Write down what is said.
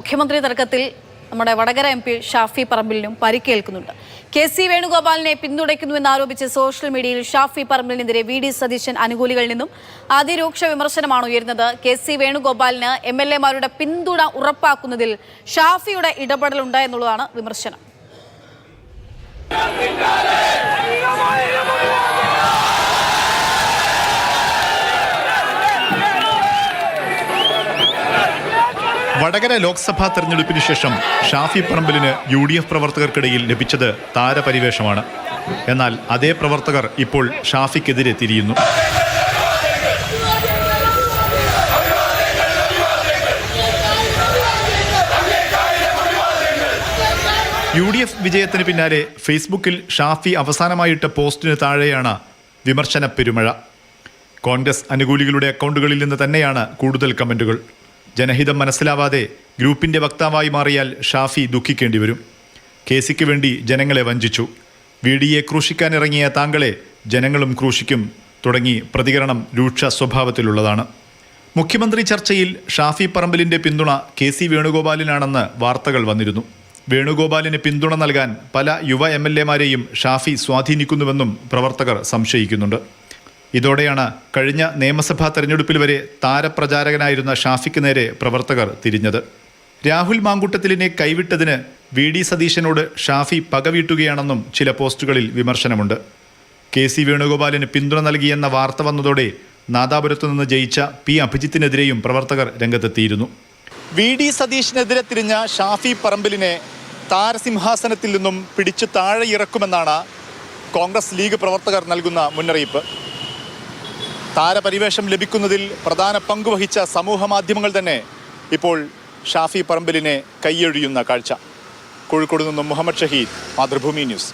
മുഖ്യമന്ത്രി തർക്കത്തിൽ നമ്മുടെ വടകര MP ഷാഫി പറമ്പിലിനും പരിക്കേൽക്കുന്നുണ്ട്. KC വേണുഗോപാലിനെ പിന്തുണയ്ക്കുന്നുവെന്നാരോപിച്ച് സോഷ്യൽ മീഡിയയിൽ ഷാഫി പറമ്പിലിനെതിരെ VD സതീശൻ അനുകൂലികളിൽ നിന്നും അതിരൂക്ഷ വിമർശനമാണ് ഉയരുന്നത്. KC വേണുഗോപാലിന് MLA-മാരുടെ പിന്തുണ ഉറപ്പാക്കുന്നതിൽ ഷാഫിയുടെ ഇടപെടലുണ്ട് എന്നുള്ളതാണ് വിമർശനം. വടകര ലോക്സഭാ തെരഞ്ഞെടുപ്പിന് ശേഷം ഷാഫി പറമ്പിലിന് UDF പ്രവർത്തകർക്കിടയിൽ ലഭിച്ചത് താരപരിവേഷമാണ്. എന്നാൽ അതേ പ്രവർത്തകർ ഇപ്പോൾ ഷാഫിക്കെതിരെ തിരിയുന്നു. UDF വിജയത്തിന് പിന്നാലെ ഫേസ്ബുക്കിൽ ഷാഫി അവസാനമായിട്ട പോസ്റ്റിന് താഴെയാണ് വിമർശന പെരുമഴ. കോൺഗ്രസ് അനുകൂലികളുടെ അക്കൗണ്ടുകളിൽ നിന്ന് തന്നെയാണ് കൂടുതൽ കമന്റുകൾ. ജനഹിതം മനസ്സിലാവാതെ ഗ്രൂപ്പിന്റെ വക്താവായി മാറിയാൽ ഷാഫി ദുഃഖിക്കേണ്ടി വരും. KCക്ക് വേണ്ടി ജനങ്ങളെ വഞ്ചിച്ചു. VDയെ ക്രൂശിക്കാനിറങ്ങിയ താങ്കളെ ജനങ്ങളും ക്രൂശിക്കും തുടങ്ങി പ്രതികരണം രൂക്ഷ സ്വഭാവത്തിലുള്ളതാണ്. മുഖ്യമന്ത്രി ചർച്ചയിൽ ഷാഫി പറമ്പിലിന്റെ പിന്തുണ KC വേണുഗോപാലിനാണെന്ന് വാർത്തകൾ വന്നിരുന്നു. വേണുഗോപാലിന് പിന്തുണ നൽകാൻ പല യുവ MLA-മാരെയും ഷാഫി സ്വാധീനിക്കുന്നുവെന്നും പ്രവർത്തകർ സംശയിക്കുന്നുണ്ട്. ഇതോടെയാണ് കഴിഞ്ഞ നിയമസഭാ തെരഞ്ഞെടുപ്പിൽ വരെ താരപ്രചാരകനായിരുന്ന ഷാഫിക്ക് നേരെ പ്രവർത്തകർ തിരിഞ്ഞത്. രാഹുൽ മാങ്കൂട്ടത്തിലിനെ കൈവിട്ടതിന് VD സതീശനോട് ഷാഫി പകവീട്ടുകയാണെന്നും ചില പോസ്റ്റുകളിൽ വിമർശനമുണ്ട്. KC വേണുഗോപാലിന് പിന്തുണ നൽകിയെന്ന വാർത്ത വന്നതോടെ നാദാപുരത്തു നിന്ന് ജയിച്ച P അഭിജിത്തിനെതിരെയും പ്രവർത്തകർ രംഗത്തെത്തിയിരുന്നു. VD സതീശനെതിരെ തിരിഞ്ഞ ഷാഫി പറമ്പിലിനെ താരസിംഹാസനത്തിൽ നിന്നും പിടിച്ചു താഴെ ഇറക്കുമെന്നാണ് കോൺഗ്രസ് ലീഗ് പ്രവർത്തകർ നൽകുന്ന മുന്നറിയിപ്പ്. താരപരിവേഷം ലഭിക്കുന്നതിൽ പ്രധാന പങ്കുവഹിച്ച സമൂഹ മാധ്യമങ്ങൾ തന്നെ ഇപ്പോൾ ഷാഫി പറമ്പിലിനെ കൈയൊഴിയുന്ന കാഴ്ച. കോഴിക്കോട് നിന്നും മുഹമ്മദ് ഷഹീദ്, മാതൃഭൂമി ന്യൂസ്.